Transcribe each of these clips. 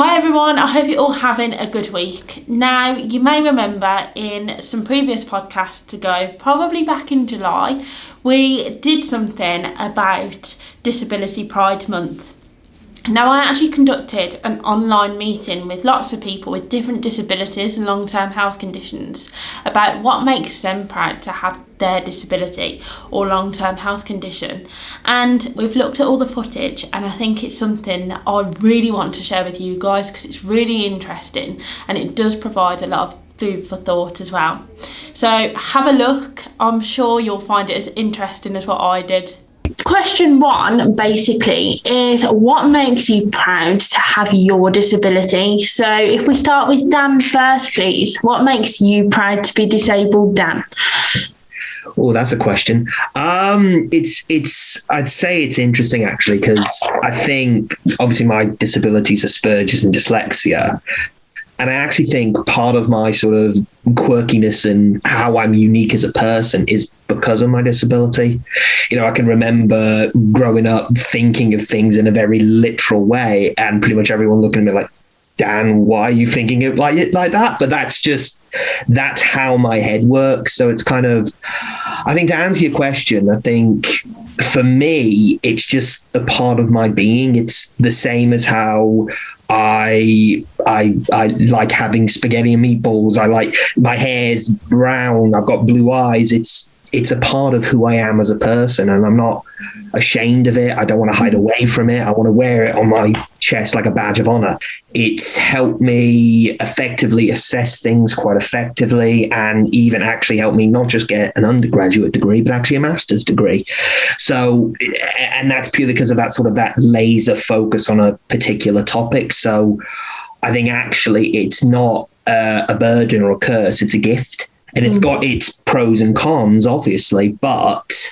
Hi everyone, I hope you're all having a good week. Now, you may remember in some previous podcasts ago, probably back in July, we did something about Disability Pride Month. Now, I actually conducted an online meeting with lots of people with different disabilities and long-term health conditions about what makes them proud to have their disability or long-term health condition. And we've looked at all the footage, and I think it's something that I really want to share with you guys because it's really interesting and it does provide a lot of food for thought as well. So have a look. I'm sure you'll find it as interesting as what I did. Question one basically is, what makes you proud to have your disability? So if we start with Dan first, please. What makes you proud to be disabled, Dan? Oh, that's a question. I'd say it's interesting actually, because I think obviously my disability is Asperger's and dyslexia. And I actually think part of my sort of quirkiness and how I'm unique as a person is because of my disability. You know, I can remember growing up thinking of things in a very literal way, and pretty much everyone looking at me like, Dan, why are you thinking it like that? But that's how my head works. So it's kind of, I think to answer your question, I think for me, it's just a part of my being. It's the same as how I like having spaghetti and meatballs. I like my hair's brown. I've got blue eyes. It's a part of who I am as a person, and I'm not ashamed of it. I don't want to hide away from it. I want to wear it on my chest like a badge of honor. It's helped me effectively assess things quite effectively, and even actually helped me not just get an undergraduate degree, but actually a master's degree. So, and that's purely because of that sort of that laser focus on a particular topic. So I think actually it's not a burden or a curse, it's a gift. And it's got its pros and cons, obviously, but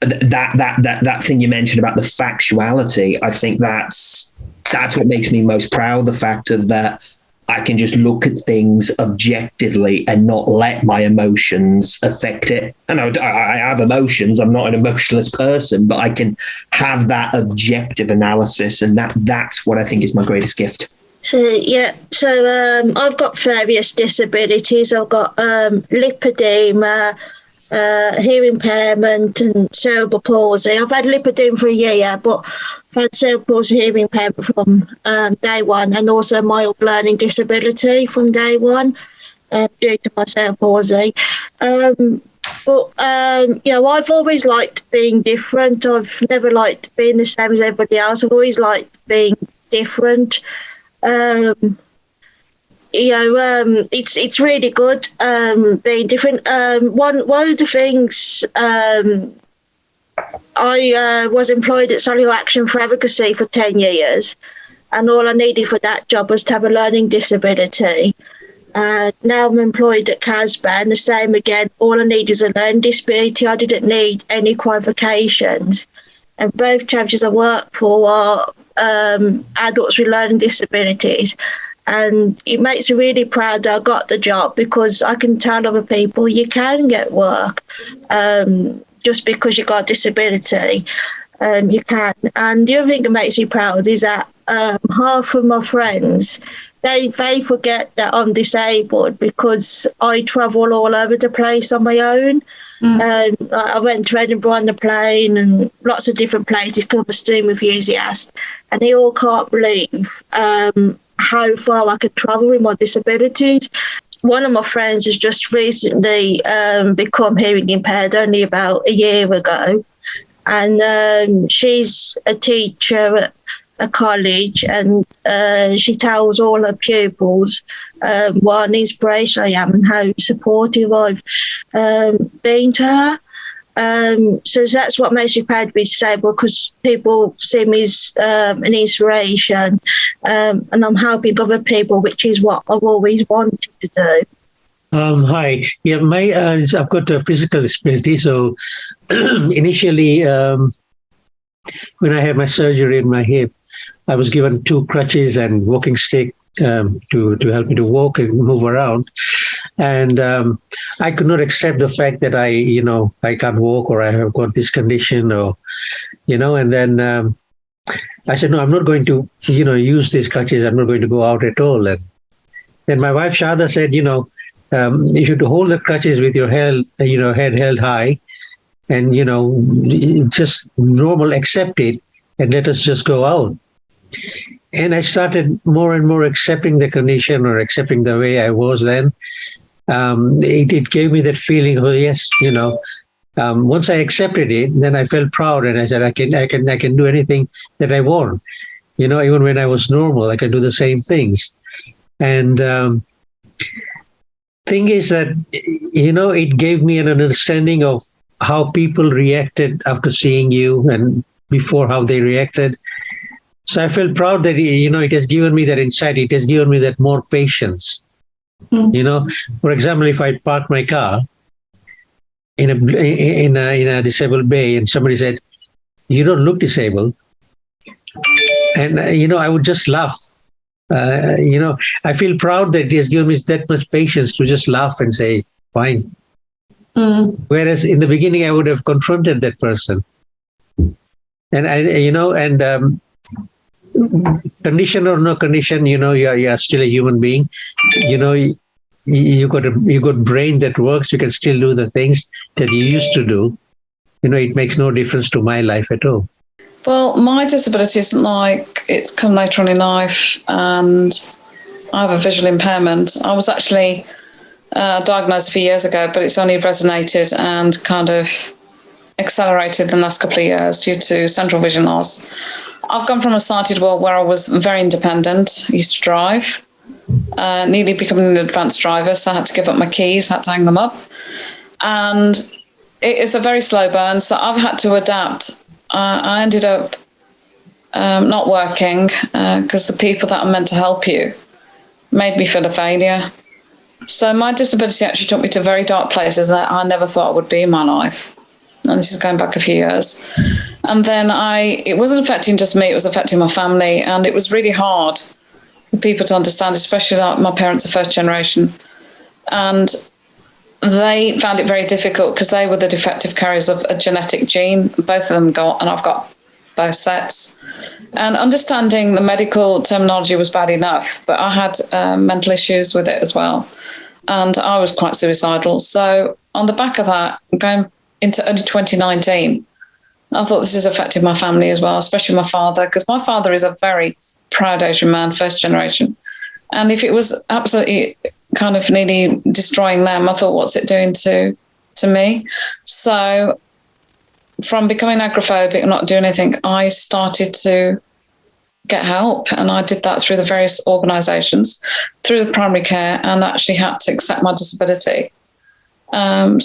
that thing you mentioned about the factuality, I think that's what makes me most proud. The fact of that I can just look at things objectively and not let my emotions affect it. And I have emotions. I'm not an emotionless person, but I can have that objective analysis, and that's what I think is my greatest gift. So I've got various disabilities. I've got lipedema, hearing impairment, and cerebral palsy. I've had lipedema for a year, but I've had cerebral palsy, hearing impairment from day one, and also mild learning disability from day one due to my cerebral palsy. But I've always liked being different. I've never liked being the same as everybody else. I've always liked being different. It's really good being different. One of the things, I was employed at Solihull Action for Advocacy for 10 years, and all I needed for that job was to have a learning disability. Now I'm employed at CASBA, and the same again. All I need is a learning disability. I didn't need any qualifications, and both charities I work for are adults with learning disabilities, and it makes me really proud that I got the job, because I can tell other people you can get work just because you got a disability. You can. And the other thing that makes me proud is that half of my friends, they forget that I'm disabled because I travel all over the place on my own. I went to Edinburgh on the plane and lots of different places because I'm a STEAM enthusiast, and they all can't believe how far I could travel with my disabilities. One of my friends has just recently become hearing impaired, only about a year ago, and she's a teacher at a college, and she tells all her pupils what an inspiration I am and how supportive I've been to her. So that's what makes me proud to be disabled, because people see me as an inspiration, and I'm helping other people, which is what I've always wanted to do. Hi. Yeah, I've got a physical disability. So initially, when I had my surgery in my hip, I was given 2 crutches and walking stick to help me to walk and move around. And I could not accept the fact that I can't walk, or I have got this condition, or, and then I said, no, I'm not going to, use these crutches. I'm not going to go out at all. And then my wife Shada said, you should hold the crutches with your head held high, and just normal, accept it, and let us just go out. And I started more and more accepting the condition, or accepting the way I was then. It gave me that feeling of, yes, once I accepted it, then I felt proud, and I said, I can do anything that I want. Even when I was normal, I can do the same things. And thing is that, it gave me an understanding of how people reacted after seeing you, and before how they reacted. So I felt proud that, it has given me that insight. It has given me that more patience. For example, if I park my car in a disabled bay, and somebody said, "You don't look disabled," and I would just laugh. I feel proud that it has given me that much patience to just laugh and say, "Fine." Whereas in the beginning, I would have confronted that person, and condition or no condition, you are still a human being. You got brain that works. You can still do the things that you used to do. It makes no difference to my life at all. Well, my disability isn't like it's come later on in life, and I have a visual impairment. I was actually diagnosed a few years ago, but it's only resonated and kind of accelerated the last couple of years due to central vision loss. I've gone from a sighted world where I was very independent, used to drive, nearly becoming an advanced driver, so I had to give up my keys, had to hang them up. And it is a very slow burn, so I've had to adapt. I ended up not working because the people that are meant to help you made me feel a failure. So my disability actually took me to very dark places that I never thought I would be in my life. And this is going back a few years. And then it wasn't affecting just me, it was affecting my family. And it was really hard for people to understand, especially like my parents are first generation. And they found it very difficult because they were the defective carriers of a genetic gene. Both of them got, and I've got both sets. And understanding the medical terminology was bad enough, but I had mental issues with it as well. And I was quite suicidal. So on the back of that, going into early 2019, I thought this is affecting my family as well, especially my father, because my father is a very proud Asian man, first generation. And if it was absolutely kind of nearly destroying them, I thought, what's it doing to me? So from becoming agoraphobic and not doing anything, I started to get help. And I did that through the various organisations, through the primary care, and actually had to accept my disability. And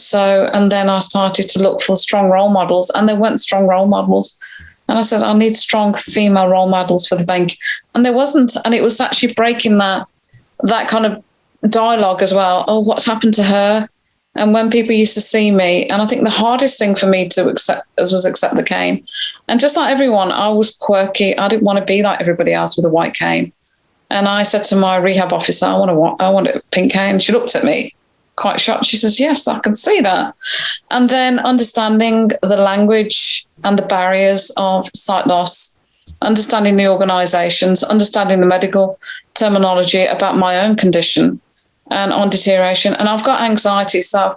then I started to look for strong role models, and there weren't strong role models. And I said, I need strong female role models for the bank. And there wasn't. And it was actually breaking that kind of dialogue as well. Oh, what's happened to her? And when people used to see me, and I think the hardest thing for me to accept was accept the cane. And just like everyone, I was quirky. I didn't want to be like everybody else with a white cane. And I said to my rehab officer, I want a pink cane. She looked at me quite shocked. She says, yes, I can see that. And then understanding the language and the barriers of sight loss, understanding the organisations, understanding the medical terminology about my own condition and on deterioration. And I've got anxiety, so I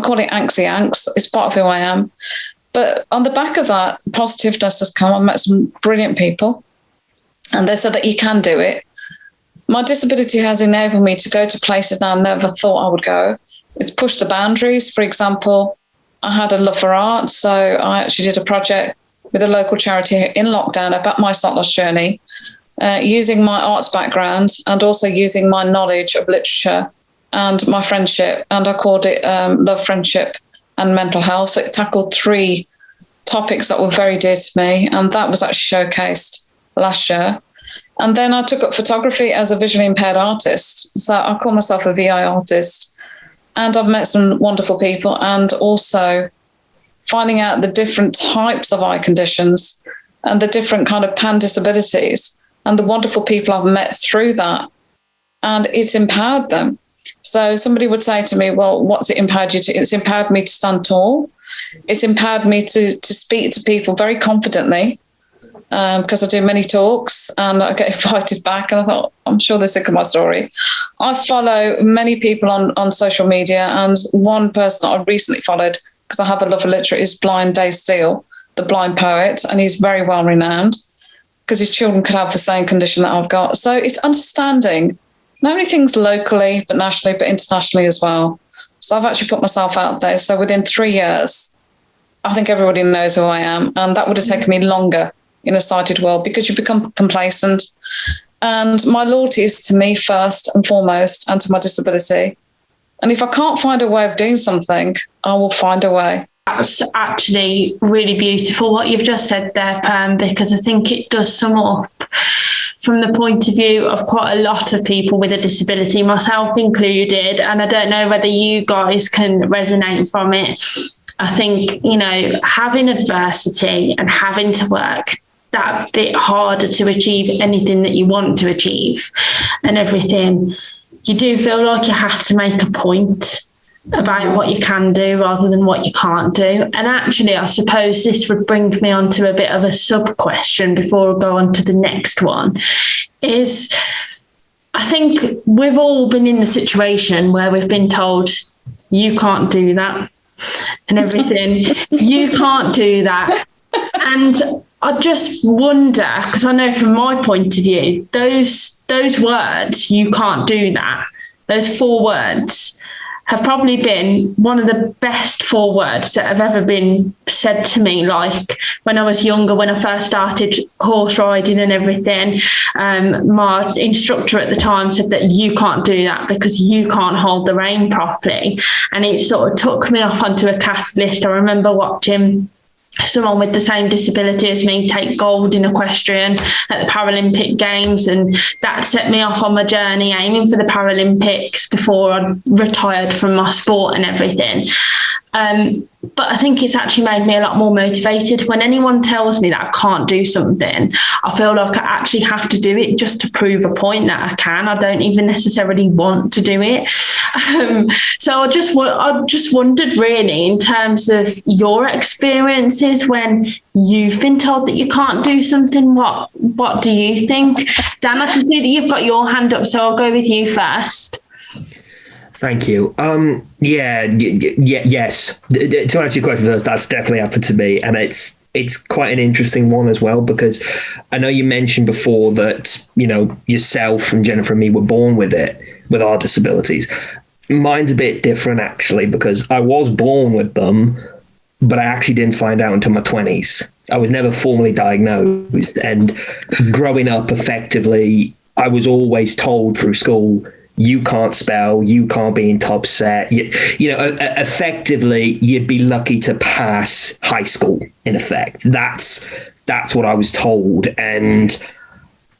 call it anxy-anx. It's part of who I am. But on the back of that, positiveness has come. I've met some brilliant people, and they said that you can do it. My disability has enabled me to go to places I never thought I would go. It's pushed the boundaries. For example, I had a love for art, so I actually did a project with a local charity in lockdown about my sight loss journey, using my arts background and also using my knowledge of literature and my friendship. And I called it Love, Friendship and Mental Health. So it tackled 3 topics that were very dear to me, and that was actually showcased last year. And then I took up photography as a visually impaired artist. So I call myself a VI artist. And I've met some wonderful people, and also finding out the different types of eye conditions and the different kind of pan disabilities and the wonderful people I've met through that. And it's empowered them. So somebody would say to me, well, what's it empowered you to? It's empowered me to stand tall. It's empowered me to speak to people very confidently. because I do many talks and I get invited back. And I thought, I'm sure they're sick of my story. I follow many people on social media, and one person I recently followed, because I have a love of literature, is blind Dave Steele, the blind poet, and he's very well renowned because his children could have the same condition that I've got. So it's understanding not only things locally, but nationally, but internationally as well. So I've actually put myself out there. So within 3 years, I think everybody knows who I am. And that would have taken me longer in a sighted world, because you become complacent. And my loyalty is to me first and foremost, and to my disability. And if I can't find a way of doing something, I will find a way. That's actually really beautiful what you've just said there, Perm, because I think it does sum up from the point of view of quite a lot of people with a disability, myself included. And I don't know whether you guys can resonate from it. I think, you know, having adversity and having to work that bit harder to achieve anything that you want to achieve and everything, you do feel like you have to make a point about what you can do rather than what you can't do. And actually, I suppose this would bring me on to a bit of a sub question before I go on to the next one, is I think we've all been in the situation where we've been told, you can't do that and everything. You can't do that. And I just wonder, because I know from my point of view, those words, you can't do that, those 4 words, have probably been one of the best 4 words that have ever been said to me. Like when I was younger, when I first started horse riding and everything, my instructor at the time said that you can't do that because you can't hold the rein properly. And it sort of took me off onto a catalyst. I remember watching someone with the same disability as me take gold in equestrian at the Paralympic Games, and that set me off on my journey aiming for the Paralympics before I retired from my sport and everything. But I think it's actually made me a lot more motivated. When anyone tells me that I can't do something, I feel like I actually have to do it just to prove a point that I can. I don't even necessarily want to do it. So I just wondered really, in terms of your experiences when you've been told that you can't do something, what do you think? Dan, I can see that you've got your hand up, so I'll go with you first. Thank you. Yes. To answer your question first, that's definitely happened to me, and it's quite an interesting one as well, because I know you mentioned before that, you know, yourself and Jennifer and me were born with our disabilities. Mine's a bit different actually, because I was born with them, but I actually didn't find out until my 20s. I was never formally diagnosed, and growing up effectively, I was always told through school, you can't spell, you can't be in top set. Effectively, you'd be lucky to pass high school, in effect. That's what I was told. And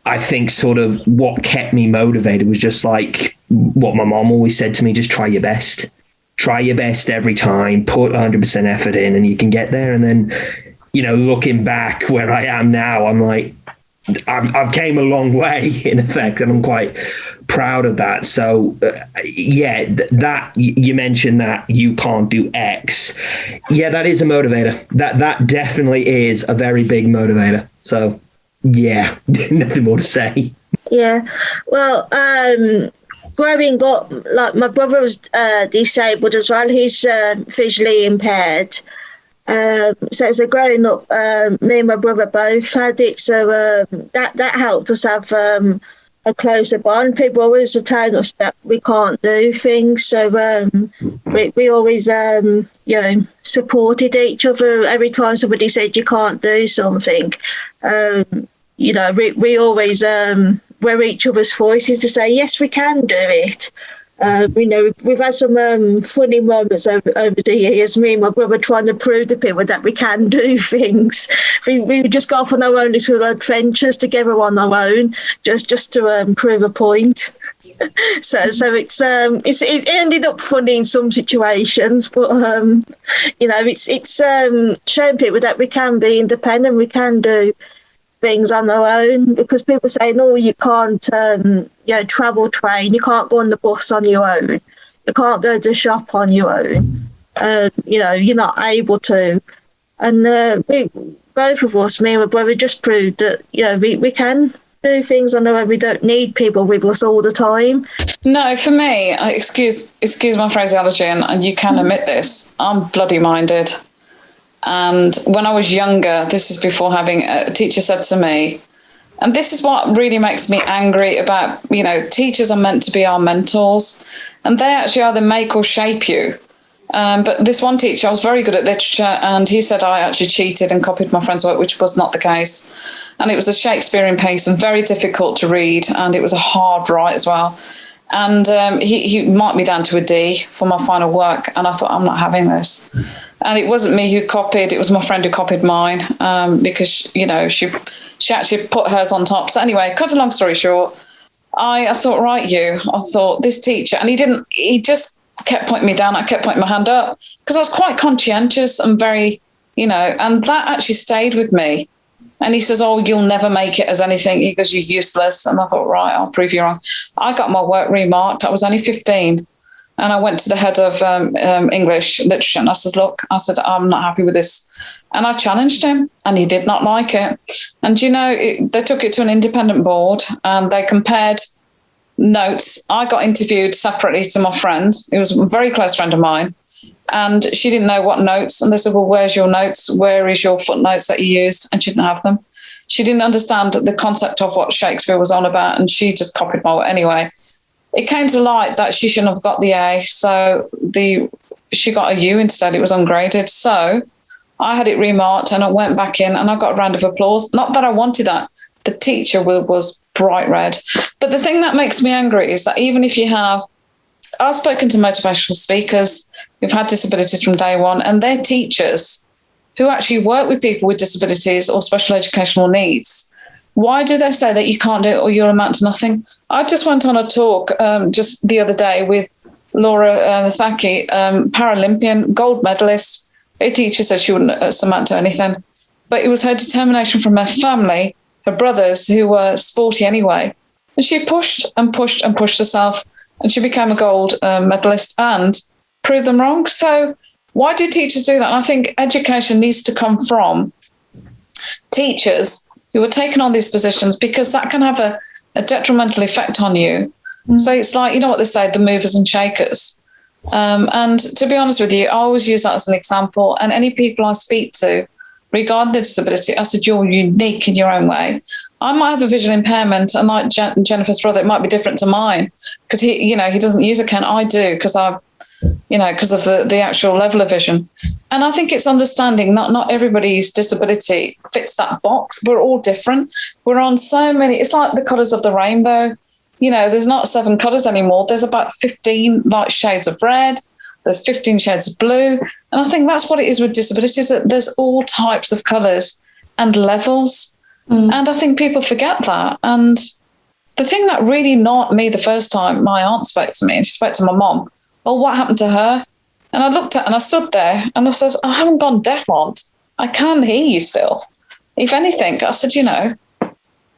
I think sort of what kept me motivated was just like what my mom always said to me, just try your best. Try your best every time, put 100% effort in, and you can get there. And then, you know, looking back where I am now, I'm like, I've came a long way, in effect, and I'm quite proud of that. So that you mentioned that you can't do X. Yeah, that is a motivator. That definitely is a very big motivator. So yeah, nothing more to say. Yeah, well, growing up, like my brother was disabled as well. He's visually impaired. So growing up, me and my brother both had it. So that helped us have a closer bond. People always telling us that we can't do things. So we always, supported each other. Every time somebody said you can't do something, we always were each other's voices to say, yes, we can do it. We've had some funny moments over the years, me and my brother trying to prove to people that we can do things. We just got off on our own little trenches together on our own, just to prove a point. So it ended up funny in some situations, but it's showing people that we can be independent, we can do things on our own, because people say, no, you can't travel train, you can't go on the bus on your own, you can't go to the shop on your own, you're not able to. And both of us, me and my brother, just proved that, we can do things on our own. We don't need people with us all the time. No, for me, excuse my phraseology, and you can admit this, I'm bloody minded. And when I was younger, this is before having a teacher said to me, and this is what really makes me angry about, teachers are meant to be our mentors, and they actually either make or shape you. But this one teacher, I was very good at literature, and he said I actually cheated and copied my friend's work, which was not the case. And it was a Shakespearean piece and very difficult to read, and it was a hard write as well. And he marked me down to a D for my final work, and I thought, I'm not having this. And it wasn't me who copied, it was my friend who copied mine, because, she actually put hers on top. So anyway, cut a long story short, I thought this teacher, and he just kept pointing me down. I kept pointing my hand up because I was quite conscientious and very, and that actually stayed with me. And he says, oh, you'll never make it as anything. He goes, you're useless. And I thought, right, I'll prove you wrong. I got my work remarked. I was only 15. And I went to the head of English literature and I said, look, I'm not happy with this. And I challenged him and he did not like it. And, they took it to an independent board and they compared notes. I got interviewed separately to my friend. It was a very close friend of mine. And she didn't know what notes. And they said, well, where's your notes? Where is your footnotes that you used? And she didn't have them. She didn't understand the concept of what Shakespeare was on about. And she just copied my work anyway. It came to light that she shouldn't have got the A. So she got a U instead. It was ungraded. So I had it remarked and I went back in and I got a round of applause. Not that I wanted that. The teacher was bright red. But the thing that makes me angry is that even if you have, I've spoken to motivational speakers who've had disabilities from day one, and they're teachers who actually work with people with disabilities or special educational needs. Why do they say that you can't do it or you'll amount to nothing? I just went on a talk just the other day with Laura Thaki, Paralympian, gold medalist. Her teacher said she wouldn't amount to anything, but it was her determination from her family, her brothers, who were sporty anyway. And she pushed and pushed and pushed herself, and she became a gold medalist and proved them wrong. So why do teachers do that? And I think education needs to come from teachers who are taking on these positions, because that can have a detrimental effect on you. So it's like, what they say, the movers and shakers. And to be honest with you, I always use that as an example. And any people I speak to regarding their disability, I said, you're unique in your own way. I might have a visual impairment, and like Jennifer's brother, it might be different to mine because he doesn't use a ken. I do because because of the actual level of vision. And I think it's understanding not everybody's disability fits that box. We're all different. We're on so many, it's like the colours of the rainbow. There's not 7 colours anymore. There's about 15 like shades of red. There's 15 shades of blue. And I think that's what it is with disabilities, that there's all types of colours and levels. And I think people forget that. And the thing that really knocked me the first time my aunt spoke to me, and she spoke to my mom, well, what happened to her? And I looked at and I stood there and I says, I haven't gone deaf, Aunt. I can hear you still. If anything, I said,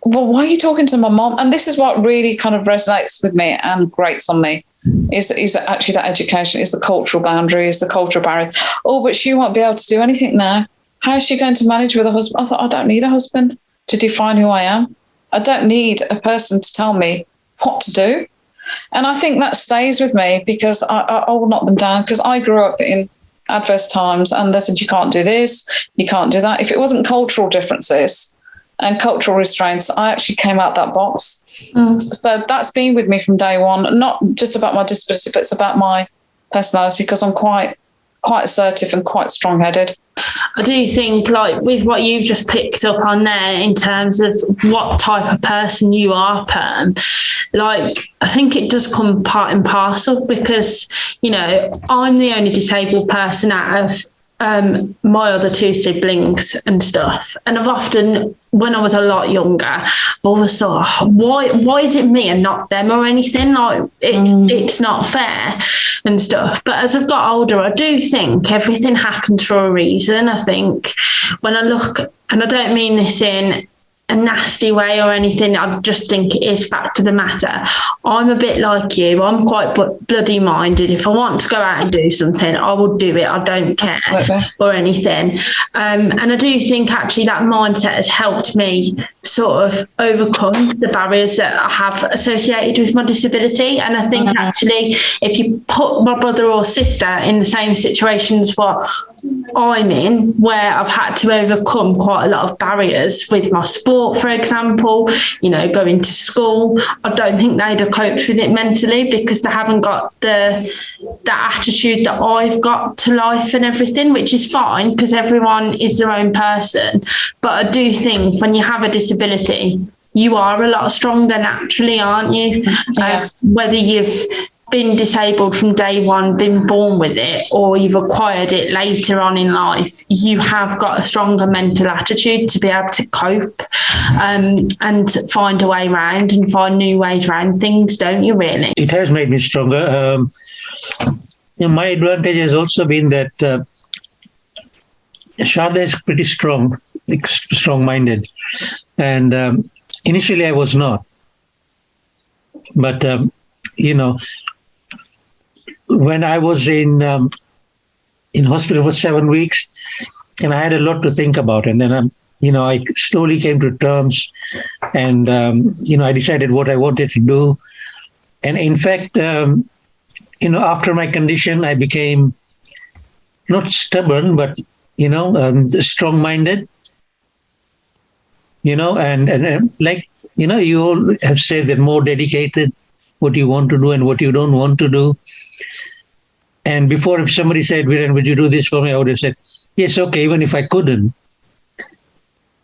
well, why are you talking to my mom? And this is what really kind of resonates with me and grates on me, is actually that education, is the cultural boundary, is the cultural barrier. Oh, but she won't be able to do anything now. How is she going to manage with a husband? I thought, I don't need a husband to define who I am. I don't need a person to tell me what to do. And I think that stays with me, because I will knock them down, because I grew up in adverse times and they said, you can't do this, you can't do that. If it wasn't cultural differences and cultural restraints, I actually came out that box. So that's been with me from day one, not just about my disability, but it's about my personality, because I'm quite assertive and quite strong-headed. I do think, like, with what you've just picked up on there in terms of what type of person you are, Perm, like, I think it does come part and parcel, because, I'm the only disabled person out of my other 2 siblings and stuff. And I've often, when I was a lot younger, I've always thought, why is it me and not them or anything? Like, it's not fair and stuff. But as I've got older, I do think everything happens for a reason. I think when I look, and I don't mean this in a nasty way or anything. I just think it is fact of the matter. I'm a bit like you. I'm quite bloody minded. If I want to go out and do something, I will do it. I don't care or anything. And I do think actually that mindset has helped me sort of overcome the barriers that I have associated with my disability. And I think actually if you put my brother or sister in the same situation as what I'm in, where I've had to overcome quite a lot of barriers with my sport, for example, going to school, I don't think they'd have coped with it mentally because they haven't got that attitude that I've got to life and everything, which is fine because everyone is their own person. But I do think when you have a disability, you are a lot stronger naturally, aren't you? Yeah. Whether you've been disabled from day one, been born with it, or you've acquired it later on in life, you have got a stronger mental attitude to be able to cope and find a way around and find new ways around things, don't you, really? It has made me stronger. My advantage has also been that Sharda is pretty strong-minded. And initially I was not. But, when I was in hospital for 7 weeks, and I had a lot to think about, and then I slowly came to terms, and I decided what I wanted to do, and in fact, after my condition, I became not stubborn, but strong-minded, and like you all have said that more dedicated, what you want to do and what you don't want to do. And before, if somebody said, Viren, would you do this for me? I would have said, yes, okay, even if I couldn't.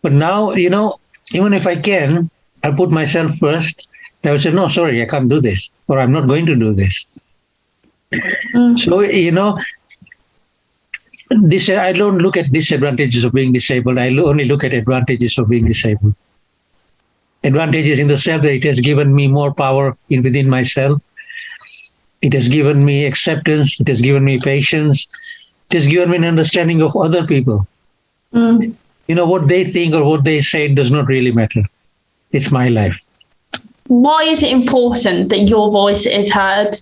But now, even if I can, I put myself first. I would say, no, sorry, I can't do this, or I'm not going to do this. So, I don't look at disadvantages of being disabled. I only look at advantages of being disabled. Advantages in the sense that it has given me more power within myself. It has given me acceptance. It has given me patience. It has given me an understanding of other people. What they think or what they say does not really matter. It's my life. Why is it important that your voice is heard?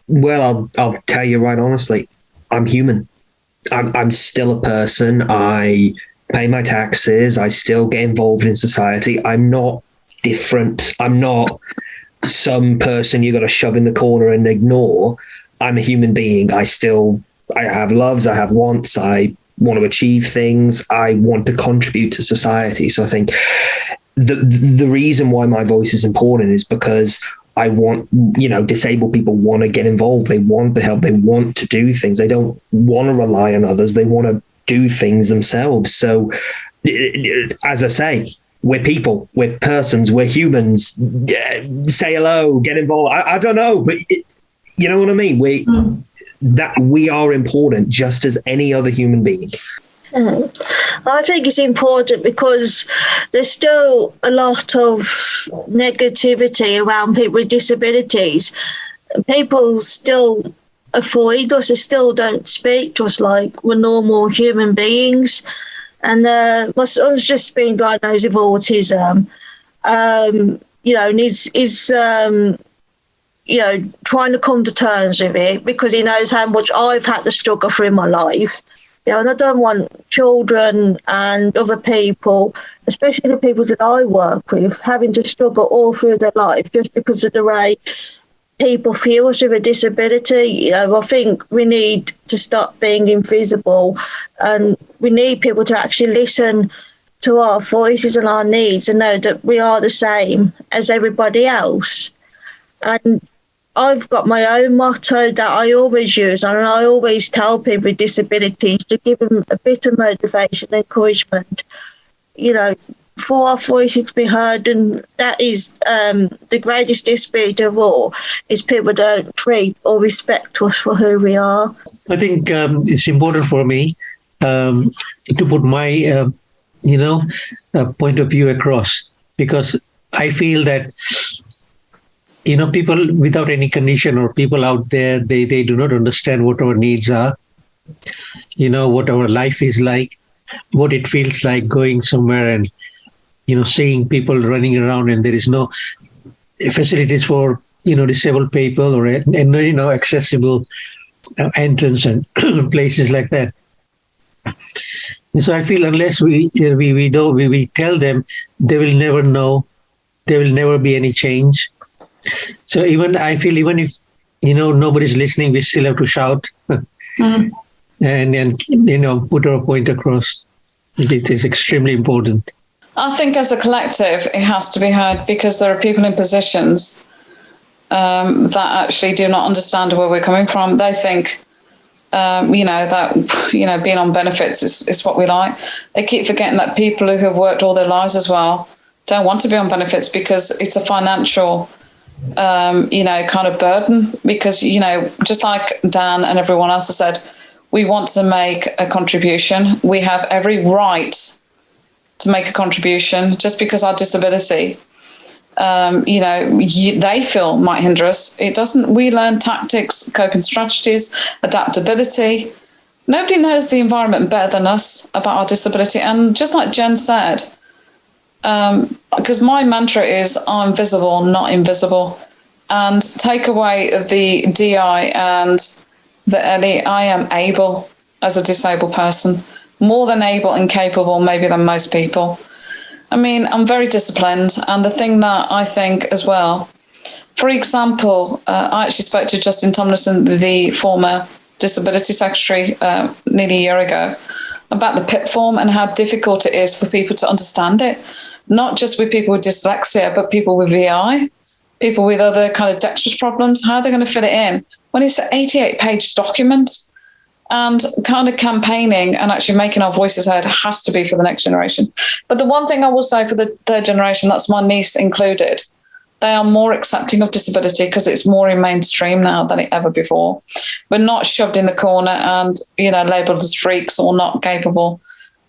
Well, I'll tell you right honestly, I'm human. I'm still a person. I pay my taxes. I still get involved in society. I'm not different. I'm not some person you got to shove in the corner and ignore. I'm a human being. I have loves, I have wants, I want to achieve things, I want to contribute to society. So I think the reason why my voice is important is because I want, disabled people want to get involved. They want to help. They want to do things. They don't want to rely on others. They want to do things themselves. So as I say, we're people, we're persons, we're humans. Say hello, get involved. I don't know, but you know what I mean? We are important just as any other human being. I think it's important because there's still a lot of negativity around people with disabilities. People still avoid us, they still don't speak to us like we're normal human beings. And my son's just been diagnosed with autism, and he's trying to come to terms with it because he knows how much I've had to struggle through my life. And I don't want children and other people, especially the people that I work with, having to struggle all through their life just because of the way people feel us with a disability. I think we need to stop being invisible, and we need people to actually listen to our voices and our needs and know that we are the same as everybody else. And I've got my own motto that I always use, and I always tell people with disabilities to give them a bit of motivation and encouragement, for our voices to be heard. And that is the greatest disability of all, is people don't treat or respect us for who we are. I think it's important for me to put my, point of view across, because I feel that, people without any condition or people out there, they do not understand what our needs are, what our life is like, what it feels like going somewhere and seeing people running around and there is no facilities for disabled people or accessible entrance and places like that. And so I feel unless we tell them, they will never know. There will never be any change. So I feel even if nobody's listening, we still have to shout and put our point across. It is extremely important. I think as a collective, it has to be heard because there are people in positions that actually do not understand where we're coming from. They think, that being on benefits is what we like. They keep forgetting that people who have worked all their lives as well don't want to be on benefits because it's a financial, kind of burden. Because, just like Dan and everyone else has said, we want to make a contribution. We have every right to make a contribution. Just because our disability, they feel might hinder us. It doesn't. We learn tactics, coping strategies, adaptability. Nobody knows the environment better than us about our disability. And just like Jen said, because my mantra is I'm visible, not invisible. And take away the DI and the LE, I am able as a disabled person, more than able and capable maybe than most people. I mean, I'm very disciplined. And the thing that I think as well, for example, I actually spoke to Justin Tomlinson, the former Disability Secretary, nearly a year ago, about the PIP form and how difficult it is for people to understand it. Not just with people with dyslexia, but people with VI, people with other kind of dexterous problems. How are they going to fit it in when it's an 88-page document? And kind of campaigning and actually making our voices heard has to be for the next generation. But the one thing I will say for the third generation, that's my niece included, they are more accepting of disability because it's more in mainstream now than it ever before. We're not shoved in the corner and, labelled as freaks or not capable.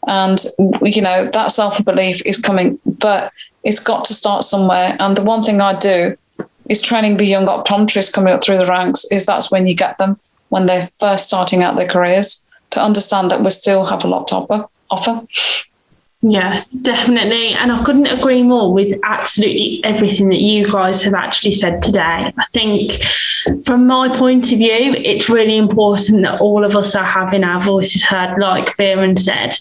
And, that self-belief is coming, but it's got to start somewhere. And the one thing I do is training the young optometrists coming up through the ranks is that's when you get them, when they're first starting out their careers, to understand that we still have a lot to offer. Yeah, definitely. And I couldn't agree more with absolutely everything that you guys have actually said today. I think from my point of view, it's really important that all of us are having our voices heard, like Viren said,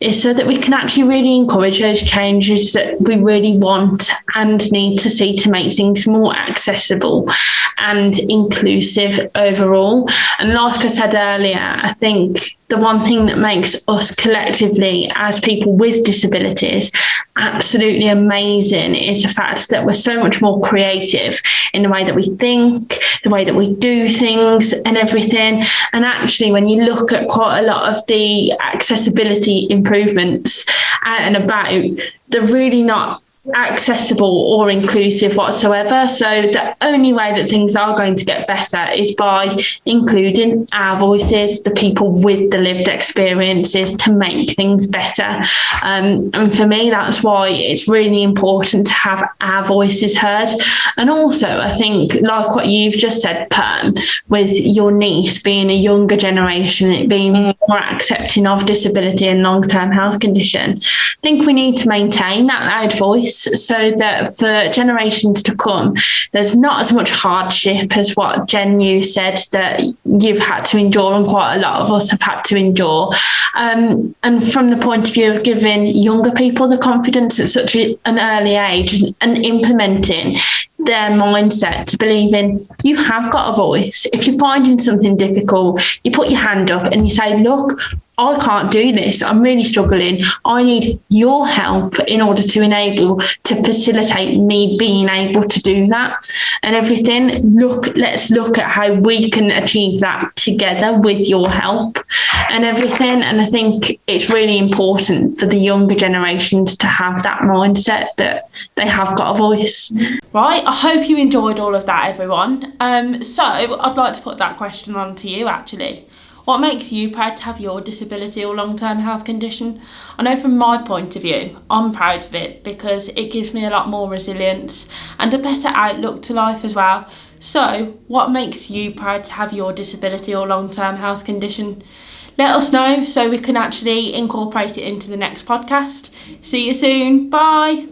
is so that we can actually really encourage those changes that we really want and need to see to make things more accessible and inclusive overall. And like I said earlier, I think the one thing that makes us collectively as people with disabilities absolutely amazing is the fact that we're so much more creative in the way that we think, the way that we do things and everything. And actually, when you look at quite a lot of the accessibility improvements out and about, they're really not accessible or inclusive whatsoever. So the only way that things are going to get better is by including our voices, the people with the lived experiences, to make things better. And for me, that's why it's really important to have our voices heard. And also, I think, like what you've just said, Perm, with your niece being a younger generation, it being more accepting of disability and long-term health condition, I think we need to maintain that loud voice so that for generations to come, there's not as much hardship as what Jen, you said that you've had to endure, and quite a lot of us have had to endure. And from the point of view of giving younger people the confidence at such an early age and implementing their mindset to believing you have got a voice. If you're finding something difficult, you put your hand up and you say, look, I can't do this. I'm really struggling. I need your help in order to enable to facilitate me being able to do that and everything. Let's look at how we can achieve that together with your help and everything. And I think it's really important for the younger generations to have that mindset that they have got a voice. Right, I hope you enjoyed all of that, everyone. So I'd like to put that question on to you, actually. What makes you proud to have your disability or long-term health condition? I know from my point of view, I'm proud of it because it gives me a lot more resilience and a better outlook to life as well. So, what makes you proud to have your disability or long-term health condition? let us know so we can actually incorporate it into the next podcast. See you soon. Bye.